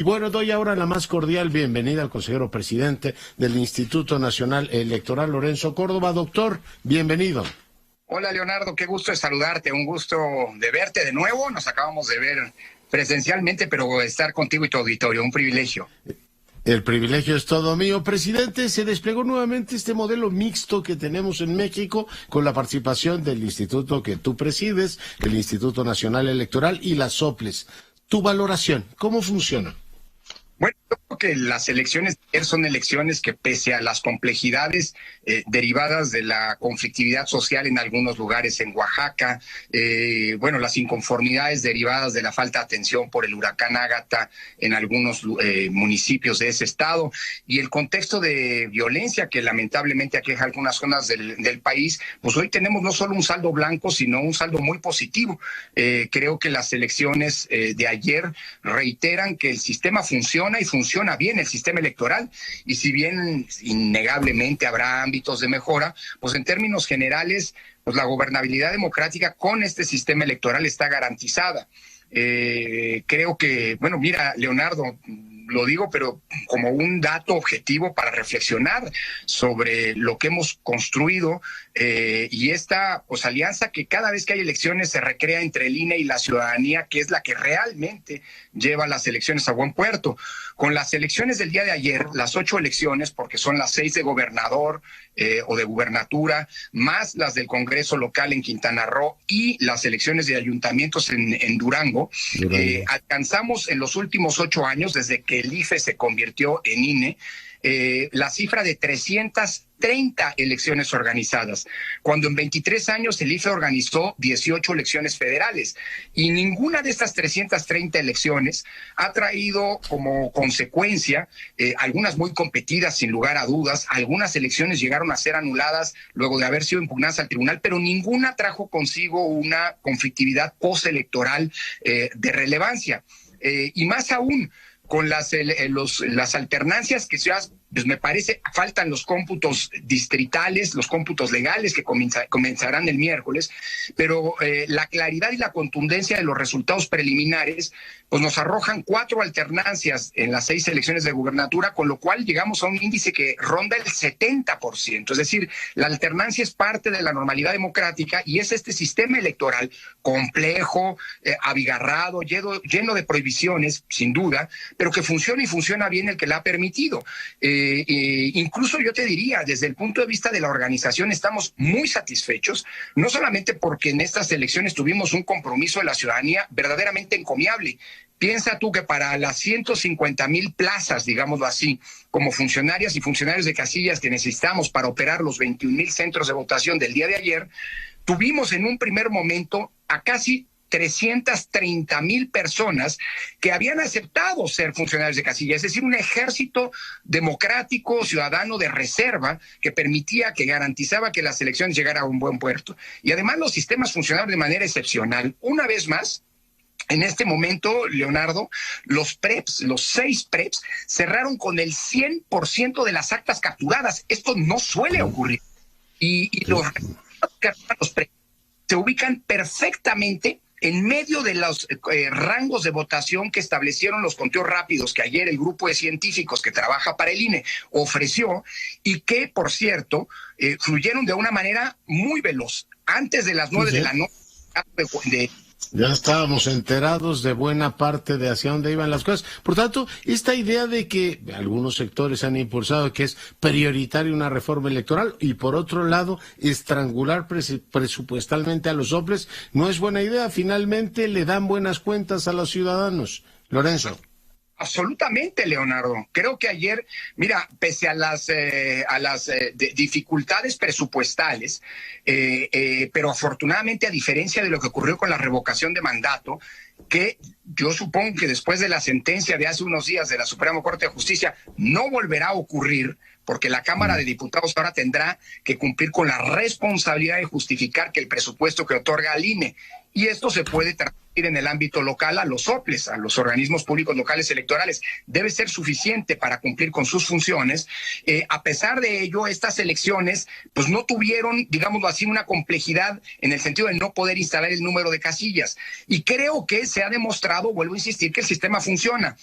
Y bueno, doy ahora la más cordial bienvenida al consejero presidente del Instituto Nacional Electoral, Lorenzo Córdoba. Doctor, bienvenido. Hola Leonardo, qué gusto de saludarte, un gusto de verte de nuevo. Nos acabamos de ver presencialmente, pero estar contigo y tu auditorio, un privilegio. El privilegio es todo mío. Presidente, se desplegó nuevamente este modelo mixto que tenemos en México con la participación del instituto que tú presides, el Instituto Nacional Electoral y las soples. Tu valoración, ¿cómo funciona? Bueno, yo creo que las elecciones de ayer son elecciones que, pese a las complejidades derivadas de la conflictividad social en algunos lugares en Oaxaca, las inconformidades derivadas de la falta de atención por el huracán Ágata en algunos municipios de ese estado y el contexto de violencia que lamentablemente aqueja algunas zonas del país, pues hoy tenemos no solo un saldo blanco, sino un saldo muy positivo. Creo que las elecciones de ayer reiteran que el sistema funciona y funciona bien el sistema electoral, y si bien innegablemente habrá ámbitos de mejora, pues en términos generales, pues la gobernabilidad democrática con este sistema electoral está garantizada. Creo que, bueno, mira, Leonardo, lo digo, pero como un dato objetivo para reflexionar sobre lo que hemos construido y esta pues alianza que cada vez que hay elecciones se recrea entre el INE y la ciudadanía, que es la que realmente lleva las elecciones a buen puerto. Con las elecciones del día de ayer, las 8 elecciones, porque son las 6 de gobernador o de gubernatura, más las del Congreso local en Quintana Roo y las elecciones de ayuntamientos en Durango, alcanzamos en los últimos 8 años, desde que el IFE se convirtió en INE, la cifra de 330 elecciones organizadas, cuando en 23 años el IFE organizó 18 elecciones federales, y ninguna de estas 330 elecciones ha traído como consecuencia, algunas muy competidas sin lugar a dudas, algunas elecciones llegaron a ser anuladas luego de haber sido impugnadas al tribunal, pero ninguna trajo consigo una conflictividad postelectoral de relevancia, y más aún con las alternancias que se hacen. Pues me parece, faltan los cómputos distritales, los cómputos legales que comenzarán el miércoles, pero la claridad y la contundencia de los resultados preliminares pues nos arrojan 4 alternancias en las 6 elecciones de gubernatura, con lo cual llegamos a un índice que ronda el 70%. Es decir, la alternancia es parte de la normalidad democrática y es este sistema electoral complejo, abigarrado, lleno de prohibiciones, sin duda, pero que funciona y funciona bien el que la ha permitido. Incluso yo te diría, desde el punto de vista de la organización, estamos muy satisfechos, no solamente porque en estas elecciones tuvimos un compromiso de la ciudadanía verdaderamente encomiable. Piensa tú que para las 150,000 plazas, digámoslo así, como funcionarias y funcionarios de casillas que necesitamos para operar los 21,000 centros de votación del día de ayer, tuvimos en un primer momento a casi 330,000 personas que habían aceptado ser funcionarios de casilla, es decir, un ejército democrático, ciudadano de reserva que permitía, que garantizaba que las elecciones llegaran a un buen puerto. Y además los sistemas funcionaron de manera excepcional. Una vez más, en este momento, Leonardo, los 6 PREPs, cerraron con el 100% de las actas capturadas. Esto no suele ocurrir. Y los PREPs se ubican perfectamente en medio de los rangos de votación que establecieron los conteos rápidos que ayer el grupo de científicos que trabaja para el INE ofreció, y que, por cierto, fluyeron de una manera muy veloz. Antes de las 9 de la noche ya estábamos enterados de buena parte de hacia dónde iban las cosas. Por tanto, esta idea de que algunos sectores han impulsado que es prioritaria una reforma electoral y, por otro lado, estrangular presupuestalmente a los soples, no es buena idea. Finalmente le dan buenas cuentas a los ciudadanos. Lorenzo. Absolutamente, Leonardo. Creo que ayer, mira, pese a las dificultades presupuestales, pero afortunadamente, a diferencia de lo que ocurrió con la revocación de mandato, que yo supongo que después de la sentencia de hace unos días de la Suprema Corte de Justicia no volverá a ocurrir, porque la Cámara de Diputados ahora tendrá que cumplir con la responsabilidad de justificar que el presupuesto que otorga al INE, y esto se puede transmitir en el ámbito local a los soples, a los organismos públicos locales electorales, debe ser suficiente para cumplir con sus funciones. A pesar de ello, estas elecciones pues no tuvieron, digámoslo así, una complejidad en el sentido de no poder instalar el número de casillas, y creo que se ha demostrado, vuelvo a insistir, que el sistema funciona.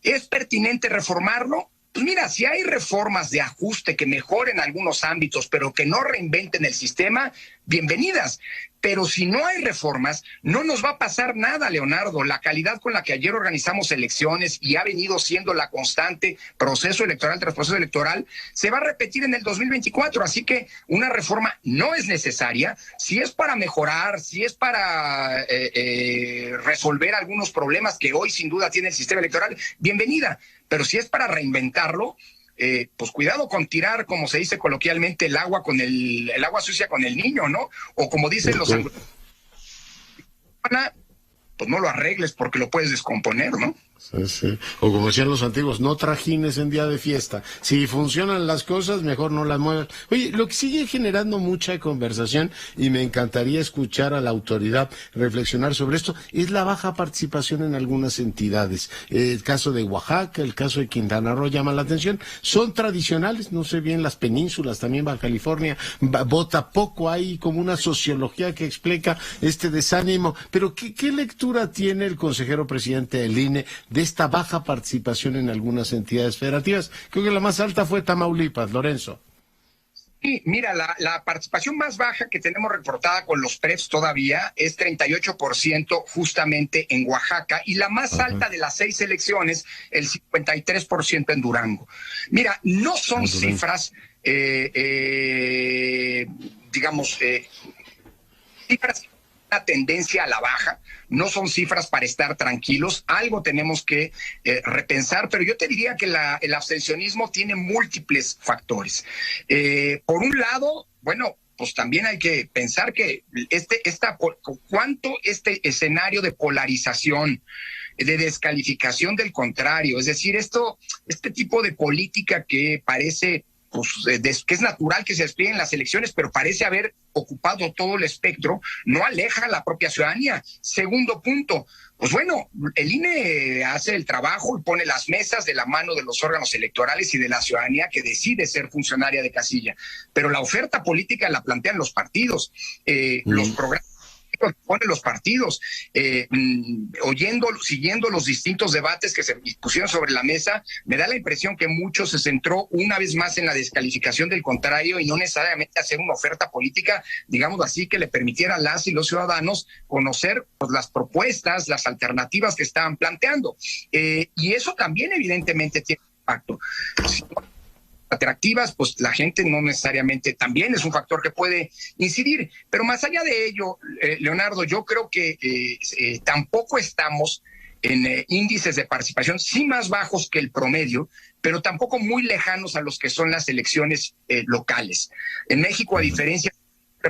¿Es pertinente reformarlo? Pues mira, si hay reformas de ajuste que mejoren algunos ámbitos, pero que no reinventen el sistema, bienvenidas. Pero si no hay reformas, no nos va a pasar nada, Leonardo. La calidad con la que ayer organizamos elecciones y ha venido siendo la constante proceso electoral tras proceso electoral, se va a repetir en el 2024. Así que una reforma no es necesaria. Si es para mejorar, si es para resolver algunos problemas que hoy sin duda tiene el sistema electoral, bienvenida. Pero si es para reinventarlo, pues cuidado con tirar, como se dice coloquialmente, el agua sucia con el niño, ¿no? O como dicen los anglosajones, pues no lo arregles porque lo puedes descomponer, ¿no? Sí, sí. O como decían los antiguos, no trajines en día de fiesta. Si funcionan las cosas, mejor no las muevas. Oye, lo que sigue generando mucha conversación, y me encantaría escuchar a la autoridad reflexionar sobre esto, es la baja participación en algunas entidades. El caso de Oaxaca, el caso de Quintana Roo llama la atención. Son tradicionales, no sé bien, las penínsulas, también Baja California, vota poco. Hay como una sociología que explica este desánimo. Pero ¿qué lectura tiene el consejero presidente del INE de esta baja participación en algunas entidades federativas? Creo que la más alta fue Tamaulipas, Lorenzo. Sí, mira, la participación más baja que tenemos reportada con los PREPs todavía es 38% justamente en Oaxaca, y la más alta de las 6 elecciones, el 53% en Durango. Mira, no son cifras, digamos, cifras, una tendencia a la baja, no son cifras para estar tranquilos, algo tenemos que repensar, pero yo te diría que el abstencionismo tiene múltiples factores. Por un lado, bueno, pues también hay que pensar que cuánto este escenario de polarización, de descalificación del contrario, es decir, este tipo de política que parece que es natural que se despliegue en las elecciones, pero parece haber ocupado todo el espectro, no aleja a la propia ciudadanía. Segundo punto, pues bueno, el INE hace el trabajo y pone las mesas de la mano de los órganos electorales y de la ciudadanía que decide ser funcionaria de casilla, pero la oferta política la plantean los partidos, los programas que ponen los partidos, siguiendo los distintos debates que se pusieron sobre la mesa, me da la impresión que mucho se centró una vez más en la descalificación del contrario y no necesariamente hacer una oferta política, digamos así, que le permitiera a las y los ciudadanos conocer pues, las propuestas, las alternativas que estaban planteando. Y eso también evidentemente tiene impacto. Atractivas, pues la gente no necesariamente también es un factor que puede incidir. Pero más allá de ello, Leonardo, yo creo que tampoco estamos en índices de participación, sí más bajos que el promedio, pero tampoco muy lejanos a los que son las elecciones locales. En México, a diferencia,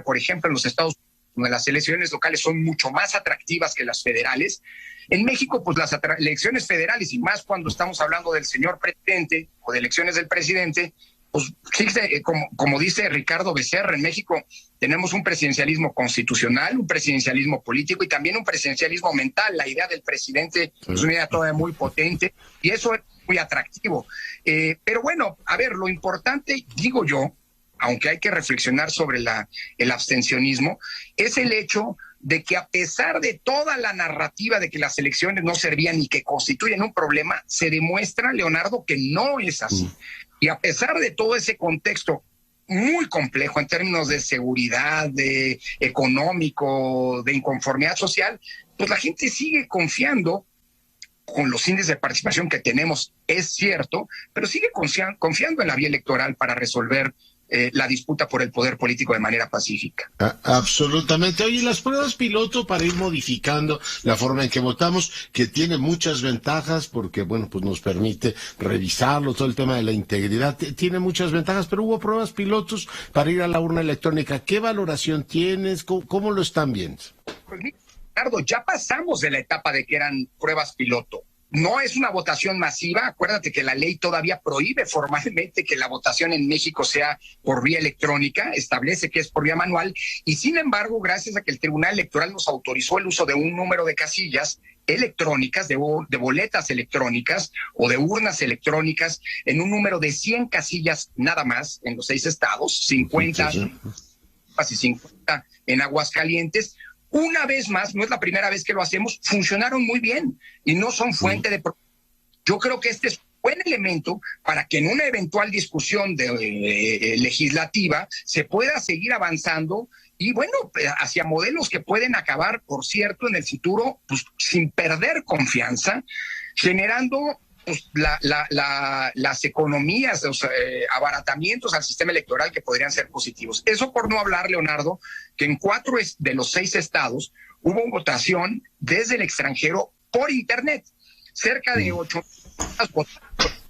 por ejemplo, en los Estados Unidos, donde las elecciones locales son mucho más atractivas que las federales, en México, pues las elecciones federales, y más cuando estamos hablando del señor presidente o de elecciones del presidente, pues fíjate, como dice Ricardo Becerra, en México tenemos un presidencialismo constitucional, un presidencialismo político y también un presidencialismo mental. La idea del presidente es una idea todavía muy potente y eso es muy atractivo. Pero bueno, a ver, lo importante, digo yo, aunque hay que reflexionar sobre el abstencionismo, es el hecho de que a pesar de toda la narrativa de que las elecciones no servían y que constituyen un problema, se demuestra, Leonardo, que no es así. Y a pesar de todo ese contexto muy complejo en términos de seguridad, de económico, de inconformidad social, pues la gente sigue confiando con los índices de participación que tenemos, es cierto, pero sigue confiando en la vía electoral para resolver la disputa por el poder político de manera pacífica. Absolutamente. Oye, las pruebas piloto para ir modificando la forma en que votamos, que tiene muchas ventajas porque, bueno, pues nos permite revisarlo, todo el tema de la integridad, tiene muchas ventajas, pero hubo pruebas pilotos para ir a la urna electrónica. ¿Qué valoración tienes? ¿Cómo lo están viendo? Pues mira, Ricardo, ya pasamos de la etapa de que eran pruebas piloto. No es una votación masiva, acuérdate que la ley todavía prohíbe formalmente que la votación en México sea por vía electrónica, establece que es por vía manual, y sin embargo, gracias a que el Tribunal Electoral nos autorizó el uso de un número de casillas electrónicas, de boletas electrónicas o de urnas electrónicas, en un número de 100 casillas nada más en los 6 estados, 50 y 50 en Aguascalientes. Una vez más, no es la primera vez que lo hacemos, funcionaron muy bien y no son fuente de Yo creo que este es un buen elemento para que en una eventual discusión legislativa se pueda seguir avanzando y bueno, hacia modelos que pueden acabar, por cierto, en el futuro, pues sin perder confianza, generando pues, las economías, los abaratamientos al sistema electoral que podrían ser positivos. Eso por no hablar, Leonardo, que en 4 de los 6 estados hubo votación desde el extranjero por Internet. Cerca de 8 votaciones.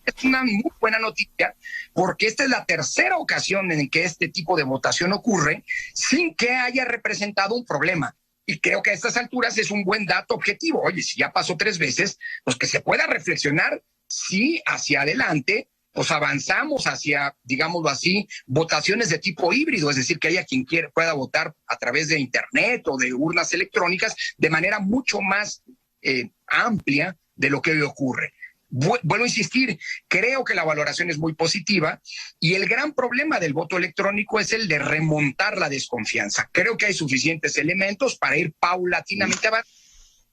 Es una muy buena noticia porque esta es la tercera ocasión en que este tipo de votación ocurre sin que haya representado un problema. Y creo que a estas alturas es un buen dato objetivo. Oye, si ya pasó 3 veces, pues que se pueda reflexionar si hacia adelante pues avanzamos hacia, digámoslo así, votaciones de tipo híbrido, es decir, que haya quien pueda votar a través de Internet o de urnas electrónicas de manera mucho más amplia de lo que hoy ocurre. Vuelvo a insistir, creo que la valoración es muy positiva y el gran problema del voto electrónico es el de remontar la desconfianza. Creo que hay suficientes elementos para ir paulatinamente avanzando.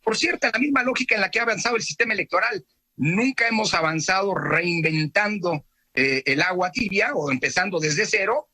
Por cierto, la misma lógica en la que ha avanzado el sistema electoral. Nunca hemos avanzado reinventando el agua tibia o empezando desde cero,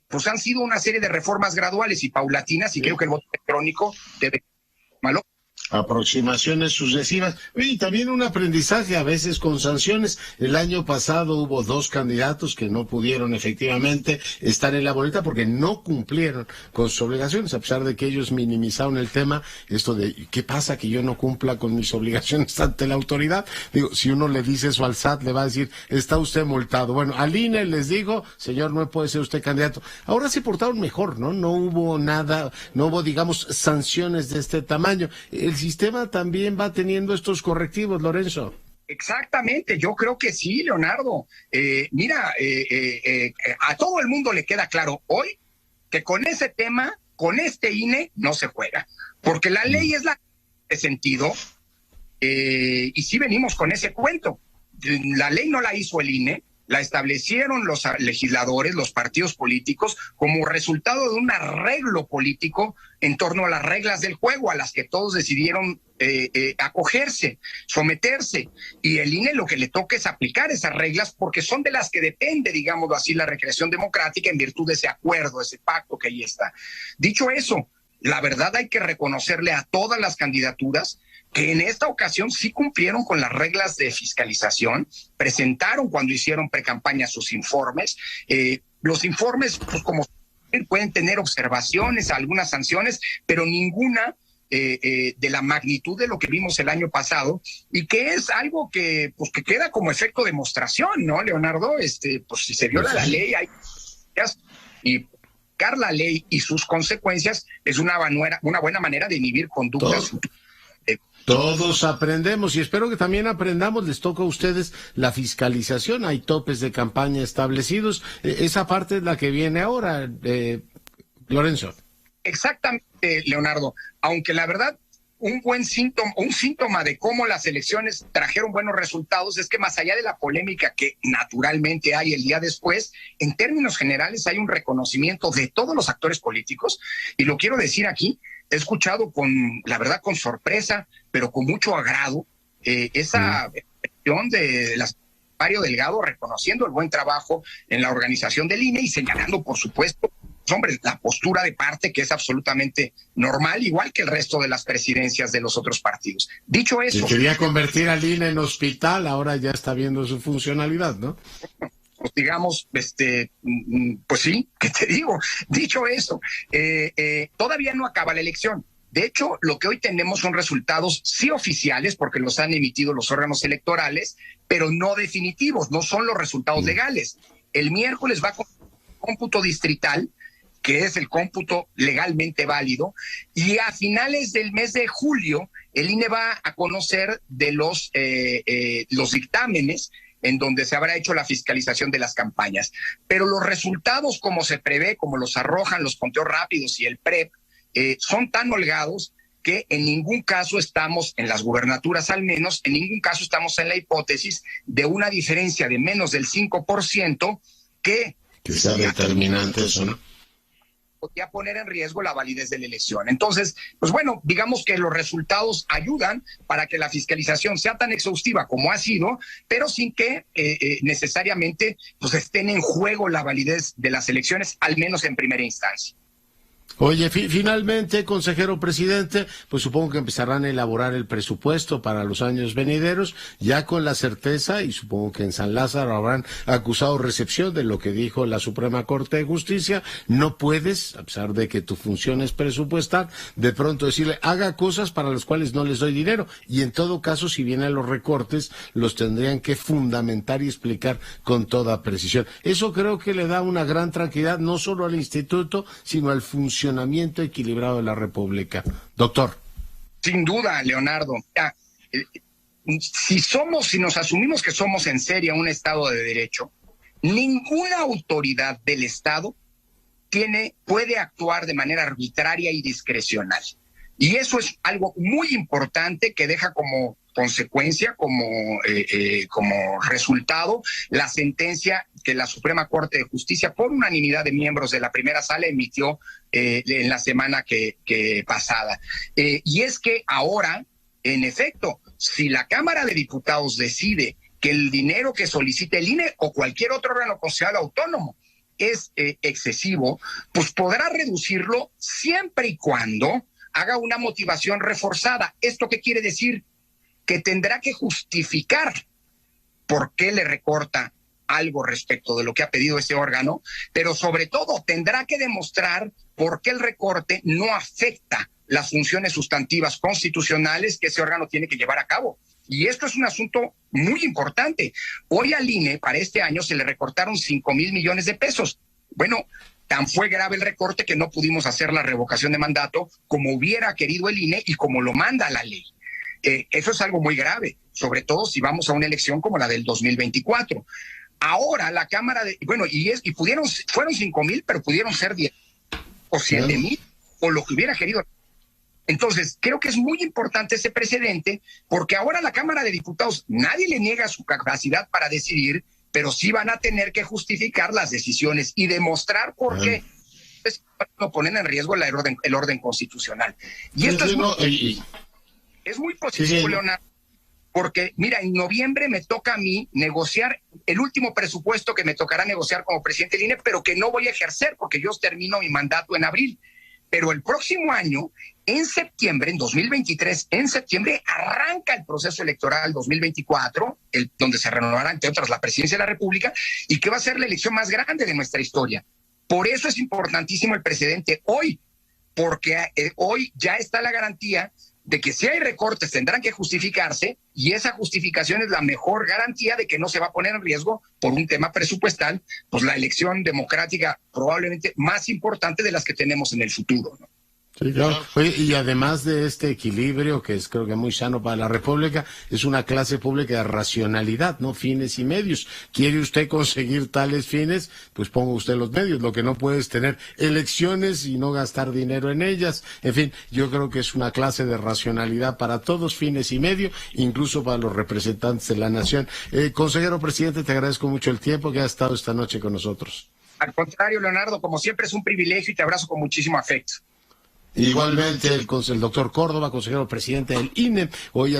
pues han sido una serie de reformas graduales y paulatinas y creo que el voto electrónico debe ser malo. Aproximaciones sucesivas y también un aprendizaje a veces con sanciones. El año pasado hubo 2 candidatos que no pudieron efectivamente estar en la boleta porque no cumplieron con sus obligaciones, a pesar de que ellos minimizaron el tema, esto de ¿qué pasa que yo no cumpla con mis obligaciones ante la autoridad? Digo, si uno le dice eso al SAT, le va a decir, está usted multado. Bueno, al INE les digo, señor, no puede ser usted candidato. Ahora se portaron mejor, ¿no? No hubo nada, no hubo, digamos, sanciones de este tamaño. El sistema también va teniendo estos correctivos, Lorenzo. Exactamente, yo creo que sí, Leonardo. Mira, a todo el mundo le queda claro hoy que con ese tema, con este INE, no se juega. Porque la ley es la de sentido y sí venimos con ese cuento. La ley no la hizo el INE, la establecieron los legisladores, los partidos políticos, como resultado de un arreglo político en torno a las reglas del juego, a las que todos decidieron acogerse, someterse. Y el INE lo que le toca es aplicar esas reglas porque son de las que depende, digámoslo así, la recreación democrática en virtud de ese acuerdo, ese pacto que ahí está. Dicho eso, la verdad hay que reconocerle a todas las candidaturas que en esta ocasión sí cumplieron con las reglas de fiscalización, presentaron cuando hicieron precampaña sus informes. Los informes, pues como pueden tener observaciones, algunas sanciones, pero ninguna de la magnitud de lo que vimos el año pasado y que es algo que pues que queda como efecto demostración, ¿no, Leonardo? Pues si se viola la ley, hay y la ley y sus consecuencias es una buena manera de inhibir conductas futuras. Todos aprendemos y espero que también aprendamos, les toca a ustedes la fiscalización, hay topes de campaña establecidos, esa parte es la que viene ahora, Lorenzo. Exactamente, Leonardo, aunque la verdad un síntoma de cómo las elecciones trajeron buenos resultados es que más allá de la polémica que naturalmente hay el día después, en términos generales hay un reconocimiento de todos los actores políticos y lo quiero decir aquí. He escuchado la verdad con sorpresa, pero con mucho agrado, esa expresión de Mario Delgado reconociendo el buen trabajo en la organización del INE y señalando, por supuesto, hombre, la postura de parte que es absolutamente normal, igual que el resto de las presidencias de los otros partidos. Dicho eso... Si quería convertir al INE en hospital, ahora ya está viendo su funcionalidad, ¿no? Pues digamos, pues sí, ¿qué te digo? Dicho eso, todavía no acaba la elección. De hecho, lo que hoy tenemos son resultados sí oficiales, porque los han emitido los órganos electorales, pero no definitivos, no son los resultados legales. El miércoles va con cómputo distrital, que es el cómputo legalmente válido, y a finales del mes de julio, el INE va a conocer de los dictámenes en donde se habrá hecho la fiscalización de las campañas. Pero los resultados, como se prevé, como los arrojan los conteos rápidos y el PREP, son tan holgados que en ningún caso estamos, en las gubernaturas al menos, en ningún caso estamos en la hipótesis de una diferencia de menos del 5% que sea determinante eso, ¿no? podría poner en riesgo la validez de la elección. Entonces, pues bueno, digamos que los resultados ayudan para que la fiscalización sea tan exhaustiva como ha sido, pero sin que necesariamente pues estén en juego la validez de las elecciones, al menos en primera instancia. Oye, finalmente, consejero presidente, pues supongo que empezarán a elaborar el presupuesto para los años venideros, ya con la certeza, y supongo que en San Lázaro habrán acusado recepción de lo que dijo la Suprema Corte de Justicia. No puedes, a pesar de que tu función es presupuestar, de pronto decirle, haga cosas para las cuales no les doy dinero. Y en todo caso, si vienen los recortes, los tendrían que fundamentar y explicar con toda precisión. Eso creo que le da una gran tranquilidad, no solo al instituto, sino al funcionamiento equilibrado de la República. Doctor. Sin duda, Leonardo. Si nos asumimos que somos en serio un Estado de Derecho, ninguna autoridad del Estado puede actuar de manera arbitraria y discrecional. Y eso es algo muy importante que deja como consecuencia, como resultado, la sentencia que la Suprema Corte de Justicia, por unanimidad de miembros de la primera sala, emitió en la semana que pasada. Y es que ahora, en efecto, si la Cámara de Diputados decide que el dinero que solicite el INE o cualquier otro órgano considerado autónomo es excesivo, pues podrá reducirlo siempre y cuando haga una motivación reforzada. ¿Esto qué quiere decir? Que tendrá que justificar por qué le recorta algo respecto de lo que ha pedido ese órgano, pero sobre todo tendrá que demostrar por qué el recorte no afecta las funciones sustantivas constitucionales que ese órgano tiene que llevar a cabo. Y esto es un asunto muy importante. Hoy al INE para este año se le recortaron 5,000 millones de pesos. Bueno, tan fue grave el recorte que no pudimos hacer la revocación de mandato como hubiera querido el INE y como lo manda la ley. Eso es algo muy grave, sobre todo si vamos a una elección como la del 2024. Ahora la Cámara fueron 5,000, pero pudieron ser 10 o 7,000 o lo que hubiera querido. Entonces, creo que es muy importante ese precedente, porque ahora la Cámara de Diputados, nadie le niega su capacidad para decidir, pero sí van a tener que justificar las decisiones y demostrar por qué no ponen en riesgo el orden constitucional. Y esto es muy positivo, Leonardo, porque, mira, en noviembre me toca a mí negociar el último presupuesto que me tocará negociar como presidente del INE, pero que no voy a ejercer porque yo termino mi mandato en abril. Pero el próximo año, en septiembre, en 2023, en septiembre, arranca el proceso electoral 2024, donde se renovará, entre otras, la presidencia de la República, y que va a ser la elección más grande de nuestra historia. Por eso es importantísimo el precedente hoy, porque hoy ya está la garantía de que si hay recortes tendrán que justificarse, y esa justificación es la mejor garantía de que no se va a poner en riesgo por un tema presupuestal, pues la elección democrática probablemente más importante de las que tenemos en el futuro, ¿no? Sí, claro. Oye, y además de este equilibrio, que es creo que muy sano para la República, es una clase pública de racionalidad, ¿no? Fines y medios. ¿Quiere usted conseguir tales fines? Pues ponga usted los medios. Lo que no puede es tener elecciones y no gastar dinero en ellas. En fin, yo creo que es una clase de racionalidad para todos, fines y medio, incluso para los representantes de la nación. Consejero presidente, te agradezco mucho el tiempo que has estado esta noche con nosotros. Al contrario, Leonardo, como siempre es un privilegio y te abrazo con muchísimo afecto. Igualmente el doctor Córdoba, consejero presidente del INE, hoy